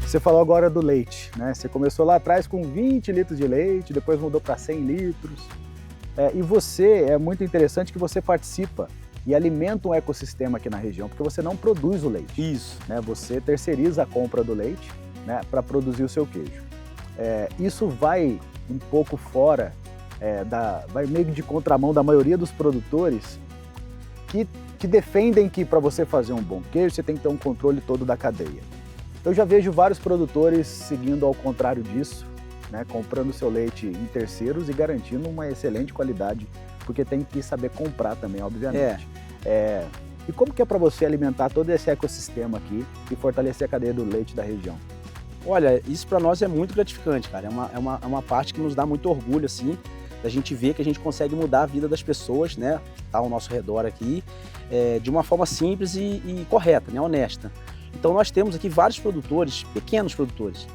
Você falou agora do leite, né? Você começou lá atrás com 20 litros de leite, depois mudou para 100 litros. E você, é muito interessante que você participa e alimenta um ecossistema aqui na região, porque você não produz o leite. Isso. Né? Você terceiriza a compra do leite, né, para produzir o seu queijo. Isso vai um pouco fora, vai meio de contramão da maioria dos produtores que defendem que para você fazer um bom queijo, você tem que ter um controle todo da cadeia. Eu já vejo vários produtores seguindo ao contrário disso, né, comprando seu leite em terceiros e garantindo uma excelente qualidade, porque tem que saber comprar também, obviamente. E como que é para você alimentar todo esse ecossistema aqui e fortalecer a cadeia do leite da região? Olha, isso para nós é muito gratificante, cara. É uma parte que nos dá muito orgulho, assim, da gente ver que a gente consegue mudar a vida das pessoas, né, que tá ao nosso redor aqui, de uma forma simples e correta, né, honesta. Então nós temos aqui vários produtores, pequenos produtores,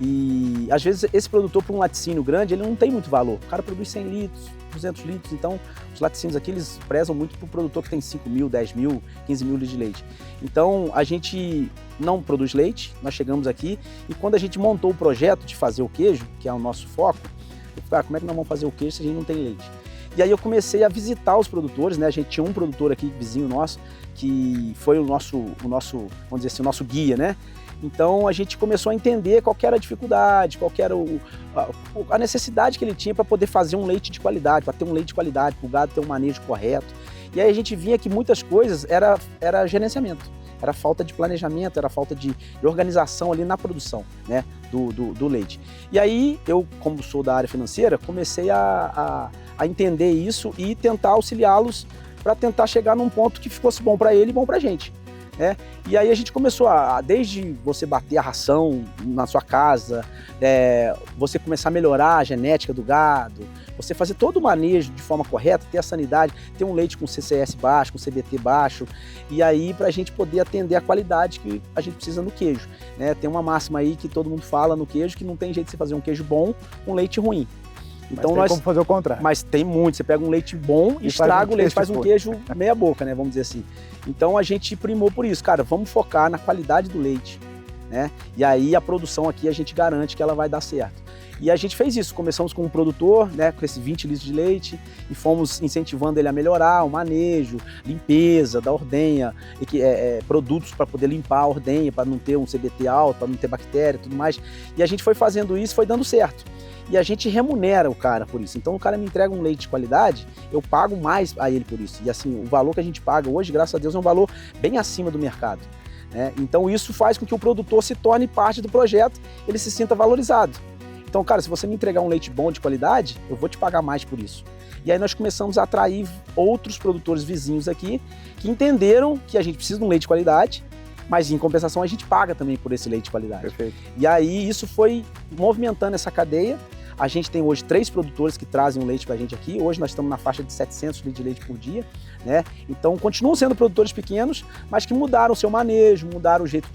e às vezes esse produtor para um laticínio grande, ele não tem muito valor. O cara produz 100 litros, 200 litros, então os laticínios aqui eles prezam muito para o produtor que tem 5 mil, 10 mil, 15 mil litros de leite. Então a gente não produz leite, nós chegamos aqui e quando a gente montou o projeto de fazer o queijo, que é o nosso foco, eu falei, como é que nós vamos fazer o queijo se a gente não tem leite? E aí eu comecei a visitar os produtores, né? A gente tinha um produtor aqui, vizinho nosso, que foi o nosso, vamos dizer assim, o nosso guia, né? Então a gente começou a entender qual que era a dificuldade, qual que era a necessidade que ele tinha para poder fazer um leite de qualidade, para ter um leite de qualidade, para o gado ter um manejo correto. E aí a gente via que muitas coisas era gerenciamento, era falta de planejamento, era falta de organização ali na produção, né, do leite. E aí eu, como sou da área financeira, comecei a entender isso e tentar auxiliá-los para tentar chegar num ponto que fosse bom para ele e bom para a gente. E aí a gente começou desde você bater a ração na sua casa, você começar a melhorar a genética do gado, você fazer todo o manejo de forma correta, ter a sanidade, ter um leite com CCS baixo, com CBT baixo, e aí para a gente poder atender a qualidade que a gente precisa no queijo. Tem uma máxima aí que todo mundo fala no queijo, que não tem jeito de você fazer um queijo bom com leite ruim. Então mas tem como fazer o contrário. Mas tem muito, você pega um leite bom e estraga o leite, faz um queijo meia boca, né, vamos dizer assim. Então a gente primou por isso, cara, vamos focar na qualidade do leite, né? E aí a produção aqui a gente garante que ela vai dar certo. E a gente fez isso, começamos com um produtor, né, com esses 20 litros de leite e fomos incentivando ele a melhorar o manejo, limpeza da ordenha, produtos para poder limpar a ordenha, para não ter um CBT alto, para não ter bactéria e tudo mais. E a gente foi fazendo isso, foi dando certo. E a gente remunera o cara por isso. Então o cara me entrega um leite de qualidade, eu pago mais a ele por isso. E assim, o valor que a gente paga hoje, graças a Deus, é um valor bem acima do mercado, né? Então isso faz com que o produtor se torne parte do projeto, ele se sinta valorizado. Então, cara, se você me entregar um leite bom de qualidade, eu vou te pagar mais por isso. E aí nós começamos a atrair outros produtores vizinhos aqui que entenderam que a gente precisa de um leite de qualidade, mas em compensação a gente paga também por esse leite de qualidade. Perfeito. E aí isso foi movimentando essa cadeia. A gente tem hoje 3 produtores que trazem o leite para a gente aqui. Hoje nós estamos na faixa de 700 litros de leite por dia, né? Então continuam sendo produtores pequenos, mas que mudaram o seu manejo, mudaram o jeito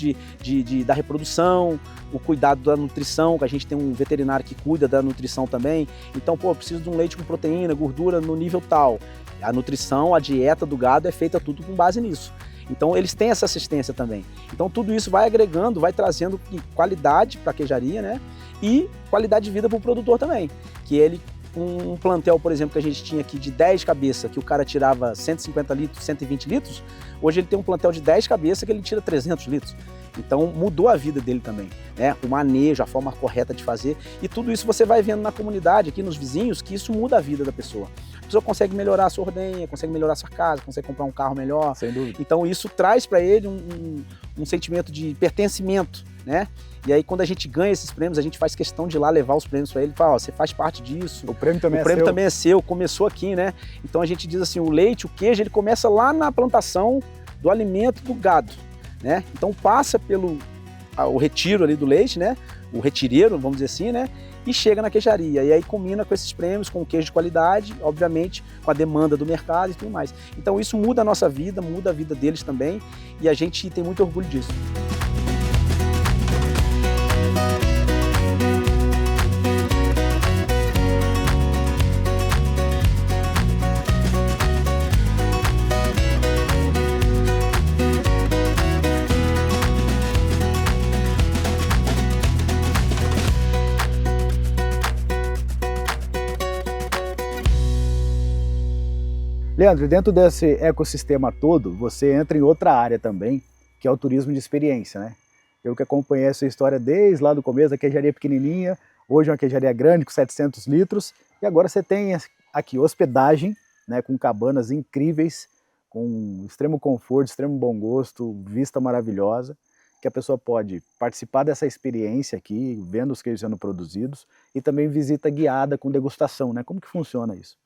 da reprodução, o cuidado da nutrição, que a gente tem um veterinário que cuida da nutrição também. Então, eu preciso de um leite com proteína, gordura no nível tal. A nutrição, a dieta do gado é feita tudo com base nisso. Então eles têm essa assistência também. Então tudo isso vai agregando, vai trazendo qualidade para a queijaria, né? E qualidade de vida para o produtor também. Que ele, um plantel, por exemplo, que a gente tinha aqui de 10 cabeças, que o cara tirava 150 litros, 120 litros, hoje ele tem um plantel de 10 cabeças que ele tira 300 litros. Então mudou a vida dele também, né? O manejo, a forma correta de fazer. E tudo isso você vai vendo na comunidade, aqui nos vizinhos, que isso muda a vida da pessoa. A pessoa consegue melhorar a sua ordenha, consegue melhorar a sua casa, consegue comprar um carro melhor. Sem dúvida. Então isso traz para ele um sentimento de pertencimento, né? E aí quando a gente ganha esses prêmios, a gente faz questão de ir lá levar os prêmios para ele e fala, você faz parte disso. O prêmio também é seu, começou aqui, né? Então a gente diz assim, o leite, o queijo, ele começa lá na plantação do alimento do gado, né? Então passa pelo o retiro ali do leite, né? O retireiro, vamos dizer assim, né? E chega na queijaria. E aí combina com esses prêmios, com o queijo de qualidade, obviamente, com a demanda do mercado e tudo mais. Então isso muda a nossa vida, muda a vida deles também, e a gente tem muito orgulho disso. Leandro, dentro desse ecossistema todo, você entra em outra área também, que é o turismo de experiência, né? Eu que acompanhei essa história desde lá do começo, a queijaria pequenininha, hoje uma queijaria grande com 700 litros, e agora você tem aqui hospedagem, né, com cabanas incríveis, com extremo conforto, extremo bom gosto, vista maravilhosa, que a pessoa pode participar dessa experiência aqui, vendo os queijos sendo produzidos, e também visita guiada com degustação, né? Como que funciona isso?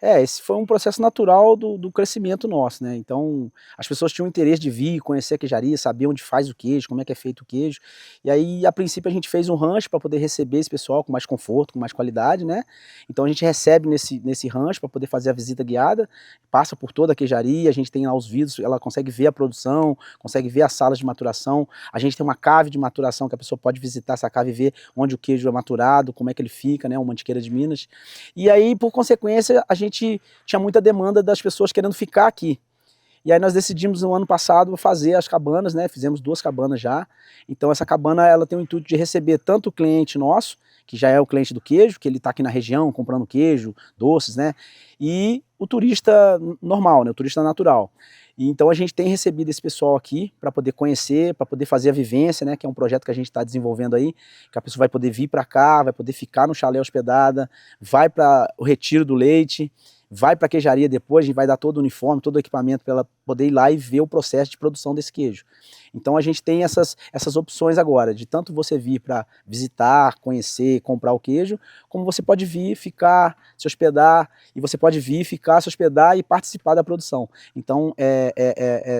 Esse foi um processo natural do crescimento nosso, né? Então, as pessoas tinham interesse de vir, conhecer a queijaria, saber onde faz o queijo, como é que é feito o queijo. E aí, a princípio, a gente fez um rancho para poder receber esse pessoal com mais conforto, com mais qualidade, né? Então, a gente recebe nesse rancho para poder fazer a visita guiada, passa por toda a queijaria, a gente tem lá os vidros, ela consegue ver a produção, consegue ver as salas de maturação. A gente tem uma cave de maturação que a pessoa pode visitar essa cave e ver onde o queijo é maturado, como é que ele fica, né? Uma Mantiqueira de Minas. E aí, por consequência, a gente tinha muita demanda das pessoas querendo ficar aqui. E aí nós decidimos no ano passado fazer as cabanas, né? Fizemos 2 cabanas já. Então essa cabana ela tem o intuito de receber tanto o cliente nosso, que já é o cliente do queijo, que ele está aqui na região comprando queijo, doces, né? E o turista normal, né? O turista natural. E então a gente tem recebido esse pessoal aqui para poder conhecer, para poder fazer a vivência, né? Que é um projeto que a gente está desenvolvendo aí, que a pessoa vai poder vir para cá, vai poder ficar no chalé hospedada, vai para o retiro do leite, vai para a queijaria depois, a gente vai dar todo o uniforme, todo o equipamento para ela poder ir lá e ver o processo de produção desse queijo. Então a gente tem essas opções agora, de tanto você vir para visitar, conhecer, comprar o queijo, como você pode vir, ficar, se hospedar, e você pode vir, ficar, se hospedar e participar da produção. Então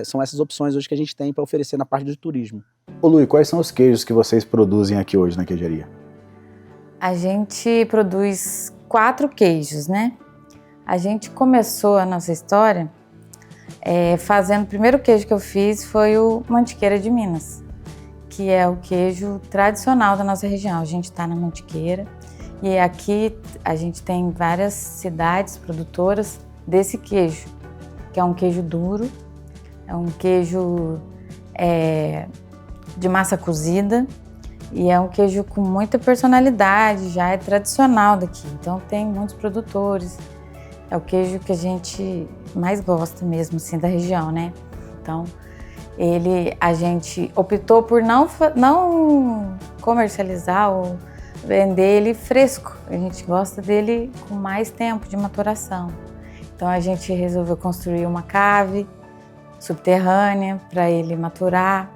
são essas opções hoje que a gente tem para oferecer na parte do turismo. Ô Lu, quais são os queijos que vocês produzem aqui hoje na queijaria? A gente produz 4 queijos, né? A gente começou a nossa história fazendo, o primeiro queijo que eu fiz foi o Mantiqueira de Minas, que é o queijo tradicional da nossa região. A gente está na Mantiqueira e aqui a gente tem várias cidades produtoras desse queijo, que é um queijo duro, é um queijo de massa cozida e é um queijo com muita personalidade, já é tradicional daqui, então tem muitos produtores. É o queijo que a gente mais gosta mesmo, assim, da região, né? Então, a gente optou por não comercializar ou vender ele fresco. A gente gosta dele com mais tempo de maturação. Então, a gente resolveu construir uma cave subterrânea para ele maturar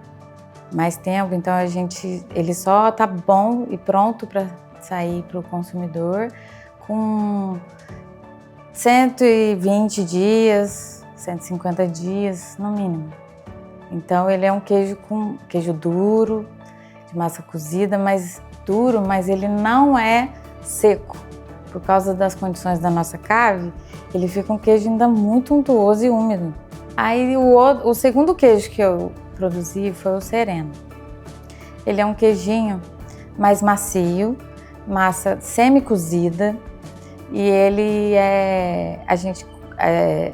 mais tempo. Então, ele só tá bom e pronto para sair para o consumidor com 120 dias, 150 dias, no mínimo. Então ele é um queijo duro, de massa cozida, mas duro, mas ele não é seco. Por causa das condições da nossa cave, ele fica um queijo ainda muito untuoso e úmido. Aí o segundo queijo que eu produzi foi o Sereno. Ele é um queijinho mais macio, massa semi-cozida, e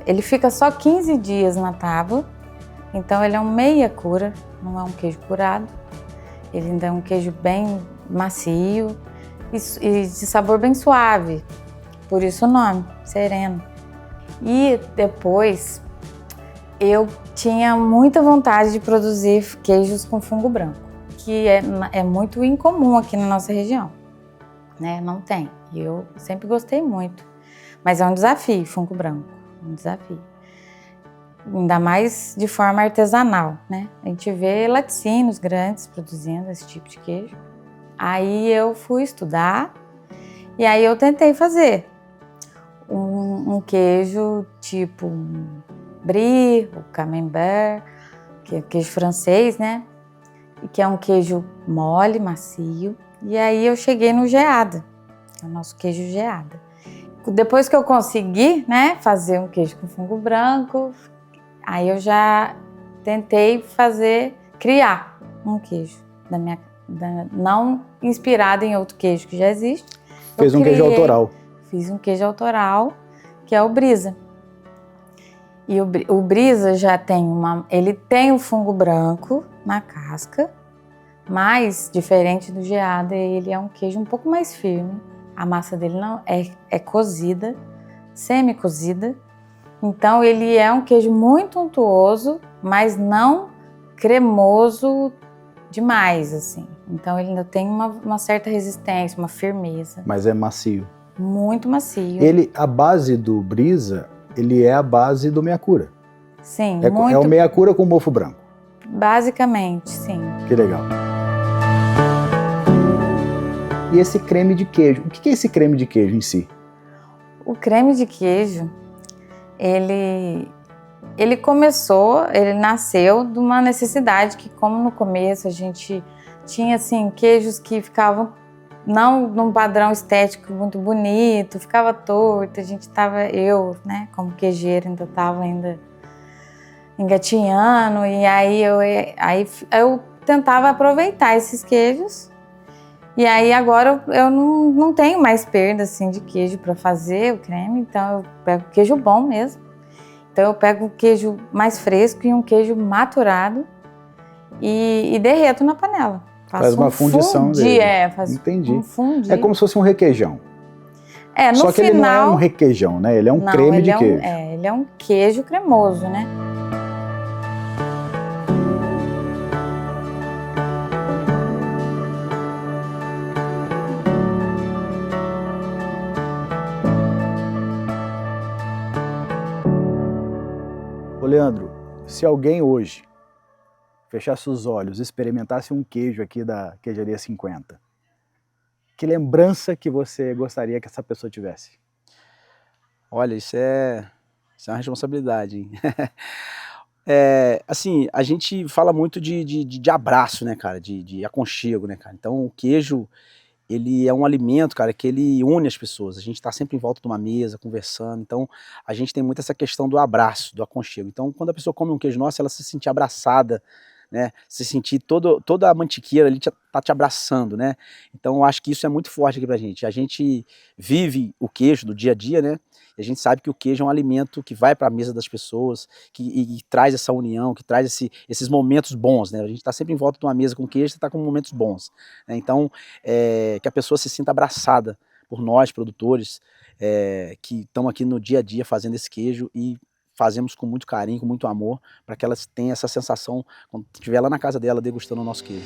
ele fica só 15 dias na tábua, então ele é um meia cura, não é um queijo curado. Ele ainda é um queijo bem macio e de sabor bem suave, por isso o nome, Sereno. E depois eu tinha muita vontade de produzir queijos com fungo branco, que é muito incomum aqui na nossa região, né? Não tem. E eu sempre gostei muito, mas é um desafio, fungo branco, um desafio. Ainda mais de forma artesanal, né? A gente vê laticínios grandes produzindo esse tipo de queijo. Aí eu fui estudar e aí eu tentei fazer um queijo tipo brie, o camembert, que é queijo francês, né? E que é um queijo mole, macio. E aí eu cheguei no geada, que é o nosso queijo geada. Depois que eu consegui, né, fazer um queijo com fungo branco, aí eu já tentei criar um queijo não inspirado em outro queijo que já existe. Fez um queijo autoral. Fiz um queijo autoral, que é o Brisa. E o Brisa já ele tem o fungo branco na casca, mas diferente do geada, ele é um queijo um pouco mais firme. A massa dele não é cozida, semi-cozida, Então ele é um queijo muito untuoso, mas não cremoso demais, assim. Então ele ainda tem uma certa resistência, uma firmeza. Mas é macio. Muito macio. A base do Brisa, ele é a base do Meiacura. Sim, É muito. o Meiacura com mofo branco. Basicamente, sim. Que legal. E esse creme de queijo, o que é esse creme de queijo em si? O creme de queijo, ele nasceu de uma necessidade que, como no começo a gente tinha assim queijos que ficavam não num padrão estético muito bonito, ficava torto, eu, né, como queijeira ainda estava engatinhando, e aí eu tentava aproveitar esses queijos. E aí agora eu não tenho mais perda assim de queijo para fazer o creme, então eu pego queijo bom mesmo. Então eu pego um queijo mais fresco e um queijo maturado e derreto na panela. Faz uma fundição dele. Entendi. Um fundi. É como se fosse um requeijão. No Só que final, ele não é um requeijão, né? Ele é um creme de queijo. Ele é um queijo cremoso, né? Ô Leandro, se alguém hoje fechasse os olhos e experimentasse um queijo aqui da Queijaria 50, que lembrança que você gostaria que essa pessoa tivesse? Olha, isso é uma responsabilidade, hein? Assim, a gente fala muito de abraço, né, cara? De aconchego, né, cara? Então, o queijo, ele é um alimento, cara, que ele une as pessoas. A gente tá sempre em volta de uma mesa, conversando. Então, a gente tem muito essa questão do abraço, do aconchego. Então, quando a pessoa come um queijo nosso, ela se sente abraçada, né? Se sentir toda a mantiqueira ali tá te abraçando, né? Então, eu acho que isso é muito forte aqui pra gente. A gente vive o queijo do dia a dia, né? E a gente sabe que o queijo é um alimento que vai para a mesa das pessoas, e traz essa união, que traz esses momentos bons, né? A gente está sempre em volta de uma mesa com queijo e está com momentos bons, né? Então, que a pessoa se sinta abraçada por nós, produtores, que estão aqui no dia a dia fazendo esse queijo e fazemos com muito carinho, com muito amor, para que elas tenham essa sensação quando estiver lá na casa dela degustando o nosso queijo.